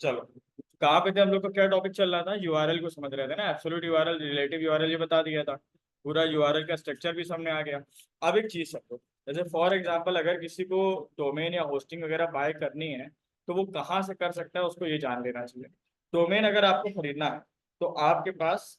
चलो, कहाँ पे थे हम लोग का, क्या टॉपिक चल रहा था, यूआरएल को समझ रहे थे ना, एब्सोल्यूट यूआरएल, रिलेटिव यूआरएल, ये बता दिया था। पूरा यूआरएल का स्ट्रक्चर भी सामने आ गया। अब एक चीज समझो, जैसे फॉर एग्जांपल अगर किसी को डोमेन या होस्टिंग वगैरह बाय करनी है, तो वो कहाँ से कर सकता है, उसको ये जान लेना चाहिए। डोमेन अगर आपको खरीदना है तो आपके पास,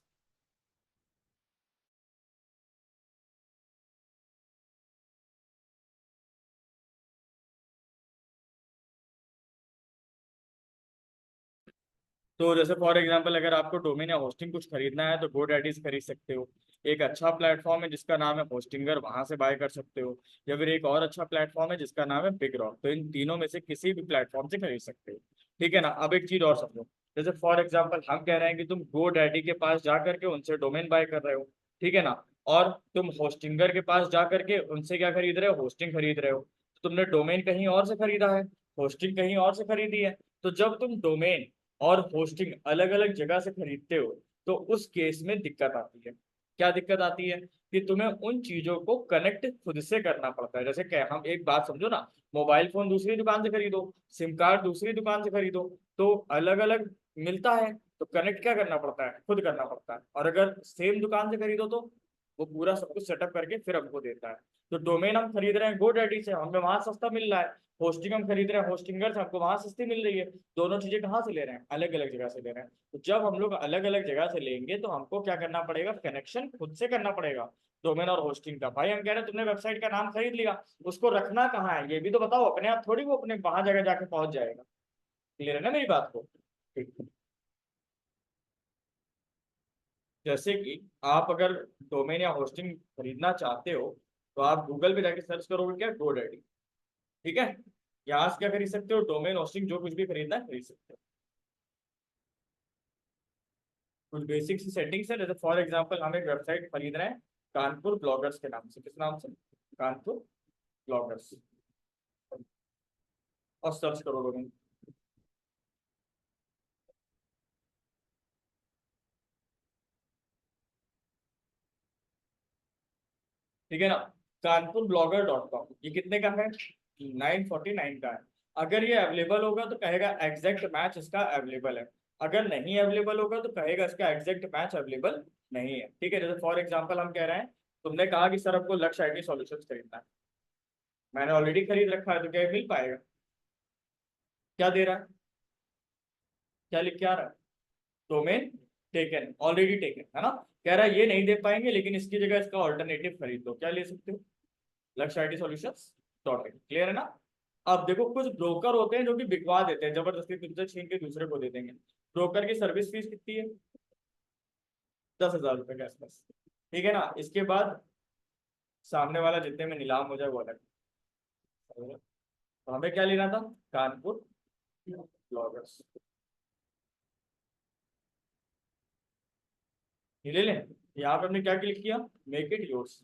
तो जैसे फॉर एग्जांपल अगर आपको डोमेन या होस्टिंग कुछ खरीदना है तो GoDaddy से खरीद सकते हो। एक अच्छा प्लेटफॉर्म है जिसका नाम है होस्टिंगर, वहां से बाय कर सकते हो। या फिर एक और अच्छा प्लेटफॉर्म है जिसका नाम है बिगरॉक, तो इन तीनों में से किसी भी प्लेटफॉर्म से खरीद सकते हो। ठीक है ना। अब एक चीज और समझो, जैसे फॉर एग्जाम्पल हम कह रहे हैं कि तुम GoDaddy के पास जा करके उनसे डोमेन बाय कर रहे हो, ठीक है ना। और तुम होस्टिंगर के पास जा करके उनसे क्या खरीद रहे हो, होस्टिंग खरीद रहे हो। तो तुमने डोमेन कहीं और से खरीदा है, होस्टिंग कहीं और से खरीदी है। तो जब तुम डोमेन और होस्टिंग अलग अलग जगह से खरीदते हो तो उस केस में दिक्कत आती है। क्या दिक्कत आती है, कि तुम्हें उन चीजों को कनेक्ट खुद से करना पड़ता है। जैसे क्या, हम एक बात समझो ना, मोबाइल फोन दूसरी दुकान से खरीदो, सिम कार्ड दूसरी दुकान से खरीदो, तो अलग अलग मिलता है, तो कनेक्ट क्या करना पड़ता है, खुद करना पड़ता है। और अगर सेम दुकान से खरीदो तो वो पूरा सब कुछ सेटअप करके फिर हमको देता है। तो डोमेन हम खरीद रहे हैं GoDaddy से, हमें वहां सस्ता मिल रहा है। होस्टिंग हम खरीद रहे हैं होस्टिंगर से, हमको वहां सस्ती मिल रही है। दोनों चीजें कहाँ से ले रहे हैं, अलग अलग जगह से ले रहे हैं। तो जब हम लोग अलग अलग जगह से लेंगे तो हमको क्या करना पड़ेगा, कनेक्शन खुद से करना पड़ेगा। डोमेन और होस्टिंग का, भाई हम कह रहे हैं तुमने वेबसाइट का नाम खरीद लिया, उसको रखना कहाँ है ये भी तो बताओ, अपने आप थोड़ी वो अपने वहां जगह जाके पहुंच जाएगा। क्लियर है ना मेरी बात को। ठीक। जैसे कि आप अगर डोमेन या होस्टिंग खरीदना चाहते हो तो आप गूगल पे जाके सर्च करोगे क्या, GoDaddy। ठीक है। यहाँ से क्या खरीद सकते हो, डोमेन होस्टिंग जो कुछ भी खरीदना है खरीद सकते हो। कुछ बेसिक सी सेटिंग्स है, जैसे फॉर एग्जांपल हम एक वेबसाइट खरीद रहे हैं कानपुर ब्लॉगर्स के नाम से। किस नाम से, कानपुर ब्लॉगर्स। और सर्च करो डोमेन। ठीक है ना। कानपुर ब्लॉगर .com, ये कितने का है, 949 का है। अगर ये अवेलेबल होगा तो कहेगा एग्जैक्ट मैच इसका अवेलेबल है। अगर नहीं अवेलेबल होगा तो कहेगा इसका एग्जैक्ट मैच अवेलेबल नहीं है। ठीक है। जैसे फॉर एग्जांपल हम कह रहे हैं, तुमने कहा कि सर हमको लक्ष्य आईटी सॉल्यूशंस खरीदना है, मैंने ऑलरेडी खरीद रखा है, तो क्या ये मिल पाएगा। क्या दे रहा है, क्या लिख के आ रहा है, डोमेन टेकन, ऑलरेडी टेकन है ना। कह रहा है ये नहीं दे पाएंगे, लेकिन इसकी जगह इसका ऑल्टरनेटिव खरीद लो, क्या ले सकते हो, लक्ष्य आईटी सॉल्यूशंस .in। क्लियर है ना। अब देखो, कुछ ब्रोकर होते हैं जो कि बिकवा देते हैं, जबरदस्ती तुमसे छीन के दूसरे को दे देंगे। ब्रोकर की सर्विस फीस कितनी है, 10,000 रुपए के आसपास। ठीक है ना। इसके बाद सामने वाला जितने में नीलाम हो जाए वो अलग। तो हमें क्या लेना था, कानपुर ब्लॉगर्स, ये ले लें। यहाँ पे हमने क्या क्लिक किया, मेक इट योर्स।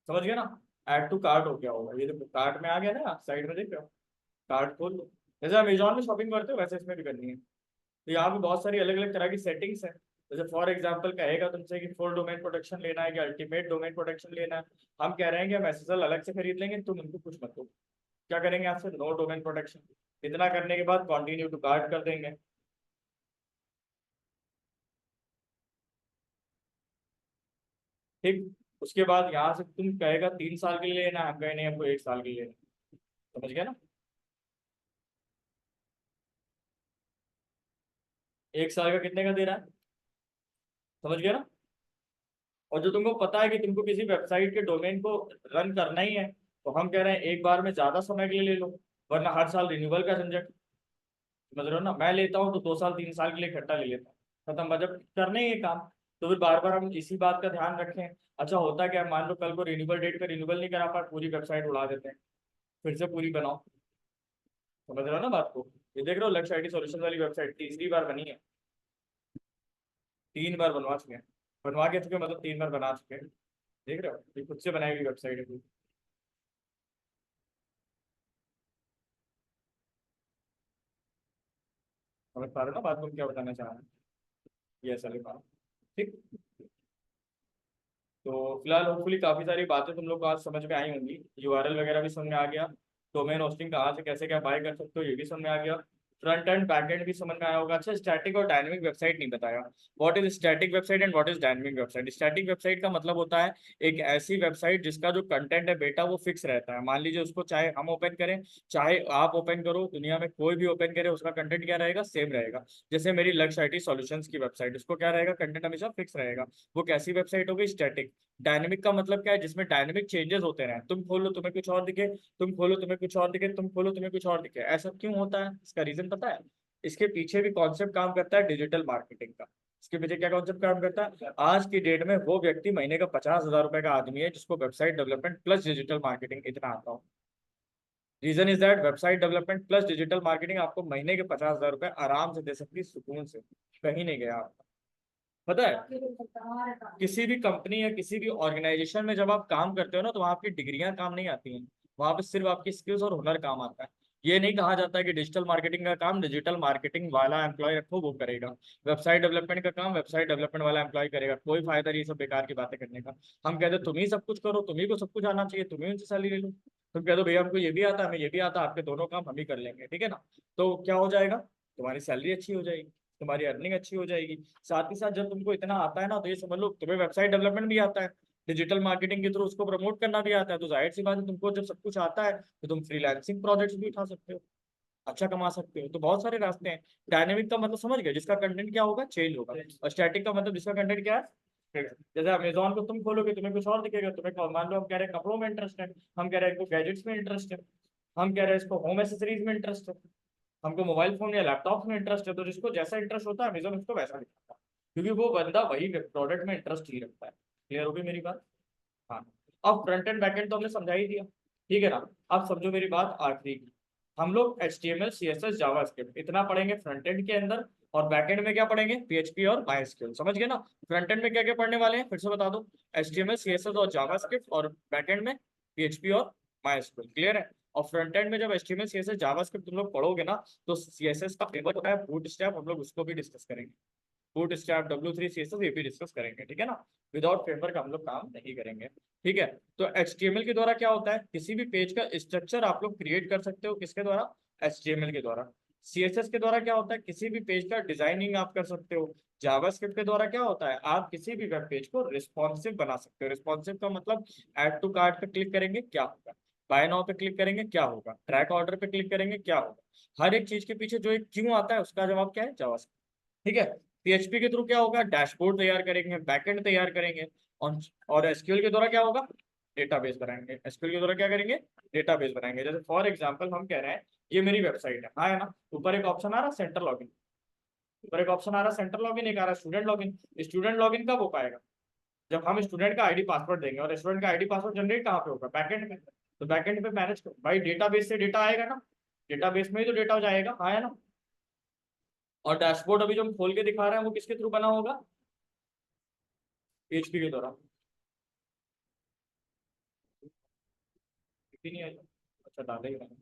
समझ गया ना। ऐड टू कार्ट हो गया होगा, ये देखो कार्ट में आ गया ना, साइड में देख रहे हो, कार्ट खोल लो। जैसे अमेजोन में शॉपिंग करते हो वैसे इसमें भी करनी है। तो यहाँ पे बहुत सारी अलग अलग तरह की सेटिंग्स है। जैसे फॉर एग्जांपल कहेगा तुमसे कि फुल डोमेन प्रोटेक्शन लेना है कि अल्टीमेट डोमेन प्रोटेक्शन लेना है। हम कह रहे हैं कि हम एसएसएल अलग से खरीद लेंगे, तुम उनको कुछ मत दो। क्या करेंगे आपसे, नो डोमेन प्रोटेक्शन। इतना करने के बाद कंटिन्यू टू कार्ट कर देंगे। ठीक। उसके बाद यहाँ से तुम कहेगा 3 साल के लिए लेना है, हम कहे नहीं हमको 1 साल के लिए लेना है। समझ गया ना। 1 साल का कितने का दे रहा है, समझ गया ना। और जो तुमको पता है कि तुमको किसी वेबसाइट के डोमेन को रन करना ही है, तो हम कह रहे हैं एक बार में ज्यादा समय के लिए ले लो, वरना हर साल रिन्यूअल का झंझट। समझ रहे हो ना, मैं लेता हूँ तो 2 साल 3 साल के लिए इकट्ठा ले लेता हूँ, खत्म, मतलब करने ही ये काम। तो फिर बार बार हम इसी बात का ध्यान रखें। अच्छा होता क्या है, मान लो कल को रिन्यूअल डेट पे रिन्यूअल नहीं करा पाए, पूरी वेबसाइट उड़ा देते हैं, फिर से पूरी बनाओ। समझ रहे हो ना बात को। ये देख रहे हो, लक्ष्य आईटी सॉल्यूशन वाली वेबसाइट तीसरी बार बनी है, 3 बार बनवा चुके हैं। बनवा के चुके मतलब 3 बार बना चुके हैं। देख रहे हो, ये खुद से बनाई हुई वेबसाइट है। समझ पा रहे हो ना बात को, क्या बताना चाह रहे हैं, ये ऐसा लिखा। ठीक। तो फिलहाल होपफुली काफी सारी बातें तुम लोग को आज समझ में आई होंगी, यूआरएल वगैरह भी समझ में आ गया, डोमेन होस्टिंग कहाँ से कैसे क्या बाय कर सकते हो ये भी समझ में आ गया। फ्रंट एंड बैक एंड भी समझ में आया होगा। अच्छा, स्टैटिक और डायनेमिक वेबसाइट नहीं बताया। What is static website and what is dynamic website? Static website का मतलब होता है एक ऐसी वेबसाइट जिसका जो कंटेंट है बेटा वो फिक्स रहता है। मान लीजिए उसको चाहे हम ओपन करें चाहे आप ओपन करो, दुनिया में कोई भी ओपन करे उसका कंटेंट क्या रहेगा, सेम रहेगा। जैसे मेरी लक्ष्य आईटी सॉल्यूशंस की वेबसाइट, उसको क्या रहेगा, कंटेंट हमेशा फिक्स रहेगा। वो कैसी वेबसाइट होगी, स्टैटिक। डायनेमिक का मतलब क्या है, जिसमें डायनेमिक चेंजेस होते रहे। तुम खोलो तुम्हें कुछ और दिखे, तुम खोलो तुम्हें कुछ और दिखे, तुम खोलो तुम्हें कुछ और दिखे। ऐसा क्यों होता है, इसका रीजन पता है? इसके पीछे भी कॉन्सेप्ट काम करता है डिजिटल मार्केटिंग का। इसके पीछे क्या कॉन्सेप्ट काम करता है? आज की डेट में वो व्यक्ति महीने का 50,000 रुपए का आदमी है जिसको website development plus digital marketing इतना आता हो। Reason is that website development plus digital marketing आपको महीने के 50,000 रुपए आराम से दे सकती है, सुकून से। कहीं नहीं गया आपका। पता है, किसी भी कंपनी या किसी भी ऑर्गेनाइजेशन में जब आप काम करते हो ना, तो वहाँ आपकी डिग्रियां काम नहीं आती हैं। वहां पे सिर्फ आपकी स्किल्स और हुनर काम आता है। ये नहीं कहा जाता है कि डिजिटल मार्केटिंग का काम डिजिटल मार्केटिंग वाला एम्प्लॉय रखो वो करेगा, वेबसाइट डेवलपमेंट का काम वेबसाइट डेवलपमेंट वाला एम्प्लॉय करेगा। कोई फायदा नहीं ये सब बेकार की बातें करने का। हम कहते तुम ही सब कुछ करो, तुम्ही को सब कुछ आना चाहिए, तुम्ही उनसे सैलरी ले लो। तुम कह दो भैया हमको ये भी आता है, हमें ये भी आता है, आपके दोनों काम हम ही कर लेंगे, ठीक है ना? तो क्या हो जाएगा, तुम्हारी सैलरी अच्छी हो जाएगी, तुम्हारी अर्निंग अच्छी हो जाएगी। साथ ही साथ जब तुमको इतना आता है ना, तो ये समझ लो तुम्हें वेबसाइट डेवलपमेंट भी आता है, डिजिटल मार्केटिंग के थ्रू उसको प्रमोट करना भी आता है। तो जाहिर सी बात है, तुमको जब सब कुछ आता है तो तुम फ्रीलांसिंग प्रोजेक्ट्स भी उठा सकते हो, अच्छा कमा सकते हो। तो बहुत सारे रास्ते हैं। डायनेमिक का मतलब समझ गए, जिसका कंटेंट क्या होगा, चेंज होगा। और स्टैटिक का मतलब जिसका कंटेंट क्या है, जैसे अमेजोन को तुम खोलोगे तुम्हें कुछ और दिखेगा। तुम्हें मान लो हम कह रहे हैं कपड़ों में इंटरेस्ट है, हम कह रहे हैं इनको गैजेट्स में इंटरेस्ट है, हम कह रहे हैं इसको होम एसेसरीज में इंटरेस्ट है, हमको मोबाइल फोन या लैपटॉप में इंटरेस्ट है। तो जिसको जैसा इंटरेस्ट होता है अमेजोन उसको वैसा दिखाता है, क्योंकि वो बंदा वही प्रोडक्ट में इंटरेस्ट ही रखता है। क्लियर होगी मेरी बात? हाँ। अब फ्रंट एंड बैक एंड तो हमने समझा ही दिया, ठीक है ना? अब समझो मेरी बात आखिरी की। हम लोग HTML CSS जावास्क्रिप्ट इतना पढ़ेंगे फ्रंट एंड के अंदर, और बैक एंड में क्या पढ़ेंगे, PHP और MySQL। समझ गए ना? फ्रंट एंड में क्या क्या पढ़ने वाले हैं फिर से बता दो, HTML CSS और जावास्क्रिप्ट, और बैक एंड में PHP और MySQL। क्लियर है? और फ्रंट एंड में जब HTML CSS जावास्क्रिप्ट तुम लोग पढ़ोगे ना, तो CSS का फ्रेमवर्क होता है बूटस्ट्रैप, हम लोग उसको भी डिस्कस करेंगे। बूटस्ट्रैप, W3 CSS ये भी डिस्कस करेंगे, ठीक है ना? विदाउट फ्रेमवर्क हम लोग काम नहीं करेंगे, ठीक है? तो HTML के द्वारा क्या होता है, किसी भी पेज का स्ट्रक्चर आप लोग क्रिएट कर सकते हो, किसके द्वारा, HTML के द्वारा। CSS के द्वारा क्या होता है, किसी भी पेज का डिजाइनिंग आप कर सकते हो। जावास्क्रिप्ट के द्वारा क्या होता है, आप किसी भी वेब पेज को रिस्पॉन्सिव बना सकते हो। रिस्पॉन्सिव का मतलब ऐड टू कार्ट पे क्लिक करेंगे क्या होगा, बाय नाउ पे क्लिक करेंगे क्या होगा, ट्रैक ऑर्डर पे क्लिक करेंगे क्या होगा। हर एक चीज के पीछे जो एक क्यों आता है उसका जवाब क्या है, जावास्क्रिप्ट। ठीक है? PHP के थ्रू क्या होगा, डैशबोर्ड तैयार करेंगे, बैकएंड तैयार करेंगे। और SQL के द्वारा क्या होगा, डेटाबेस बनाएंगे। SQL के द्वारा क्या करेंगे, डेटाबेस बनाएंगे। जैसे फॉर एग्जांपल हम कह रहे हैं ये मेरी वेबसाइट है, हाँ है ना? ऊपर एक ऑप्शन आ रहा है सेंटर लॉगिन, ऊपर एक ऑप्शन आ रहा है सेंटर लॉगिन, एक आ रहा है स्टूडेंट लॉगिन। स्टूडेंट लॉगिन कब हो पाएगा, जब हम स्टूडेंट का आईडी पासवर्ड देंगे। और स्टूडेंट का आईडी पासवर्ड जनरेट कहाँ पे होगा, बैकएंड में। तो बैकएंड पे मैनेज भाई डेटाबेस से डेटा आएगा ना, डेटाबेस में ही तो डेटा जाएगा, हाँ है ना? और डैशबोर्ड अभी जो हम खोल के दिखा रहे हैं वो किसके थ्रू बना होगा, PHP के द्वारा। नहीं आया, अच्छा डाले ही नहीं।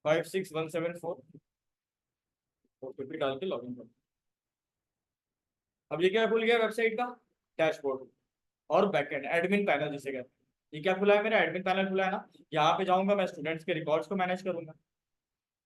56174 OTP डाल के लॉगिन करो। अब ये क्या खुल गया वेबसाइट का, डैशबोर्ड और बैकएंड एडमिन पैनल जिसे कहते हैं। ये क्या खुला है, मेरा एडमिन पैनल खुला है ना। यहाँ पे जाऊंगा मैं स्टूडेंट्स के रिकॉर्ड्स को मैनेज करूंगा,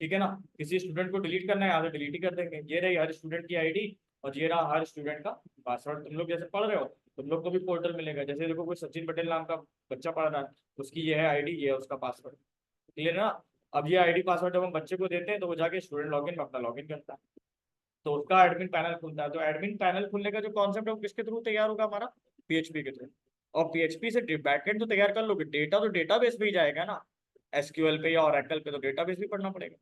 ठीक है ना? किसी स्टूडेंट को डिलीट करना है यहाँ से डिलीट ही कर देंगे। ये रही हर स्टूडेंट की आईडी, और ये रहा हर स्टूडेंट का पासवर्ड। तुम लोग जैसे पढ़ रहे हो, तुम लोग को भी पोर्टल मिलेगा। जैसे देखो कोई सचिन पटेल नाम का बच्चा पढ़ रहा है, उसकी ये है आईडी, ये है उसका पासवर्ड। क्लियर है ना? अब ये आईडी पासवर्ड जब हम बच्चे को देते हैं तो वो जाके स्टूडेंट लॉगिन में अपना लॉगिन करता है, तो उसका एडमिन पैनल खुलता है। तो एडमिन पैनल खुलने का जो कॉन्सेप्ट है वो किसके थ्रू तैयार होगा, हमारा PHP के थ्रू। और PHP से बैकएंड तो तैयार कर लोगे, डेटा तो डेटाबेस पे ही जाएगा ना, SQL पे या ओरेकल पे, तो डेटाबेस भी पढ़ना पड़ेगा।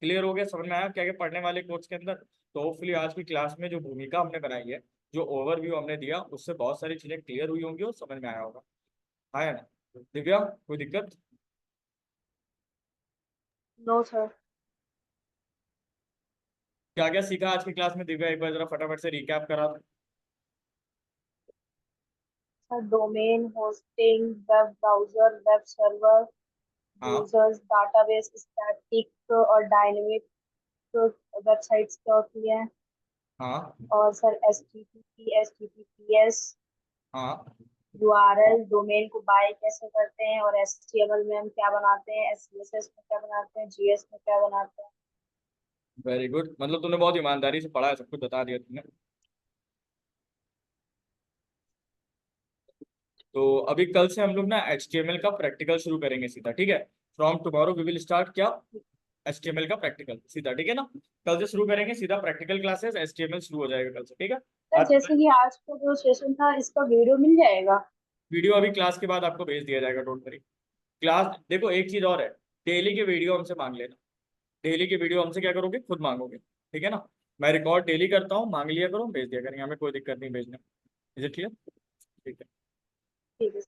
क्लियर हो गया, समझ में आया क्या क्या पढ़ने वाले कोर्स के अंदर? तो होपफुली आज की क्लास में जो भूमिका हमने बनाई है, जो ओवरव्यू हमने दिया, उससे बहुत सारी चीजें क्लियर हुई होंगी और समझ में आया होगा। हाँ है ना? दिव्या कोई दिक्कत? No sir. क्या क्या सीखा आज की क्लास में दिव्या, एक बार जरा फटाफट से रिकैप करा दो। Sir domain hosting, web browser, web server, हाँ यूजर्स, डाटाबेस, स्टैटिक और डायनेमिक वेबसाइट्स क्या होती है। हाँ और सर HTTP, HTTPS, हाँ यूआरएल डोमेन को बाय कैसे करते हैं, और एचटीएमएल में हम क्या बनाते हैं, एससीएसएस में क्या बनाते हैं, जीएस में क्या बनाते हैं। वेरी गुड, मतलब तूने बहुत ईमानदारी से पढ़ा है, सब कुछ बता दिया तूने। तो अभी कल से हम लोग ना HTML का प्रैक्टिकल शुरू करेंगे सीधा, ठीक है। From tomorrow we will start क्या, HTML का प्रैक्टिकल सीधा, ठीक है ना। कल से शुरू करेंगे सीधा प्रैक्टिकल क्लासेस, HTML शुरू हो जाएगा कल से, ठीक है। सर आज जैसे कि आज का जो सेशन था इसका वीडियो मिल जाएगा? वीडियो अभी क्लास के बाद आपको भेज दिया जाएगा, डोंट वरी। क्लास देखो, एक चीज और है, डेली के वीडियो हमसे मांग लेना। डेली के वीडियो हमसे क्या करोगे, खुद मांगोगे, ठीक है ना। मैं रिकॉर्ड डेली करता हूँ, मांग लिया करो, भेज दिया करेंगे, हमें कोई दिक्कत नहीं भेजने में। Is it clear? ठीक है। ठीक है।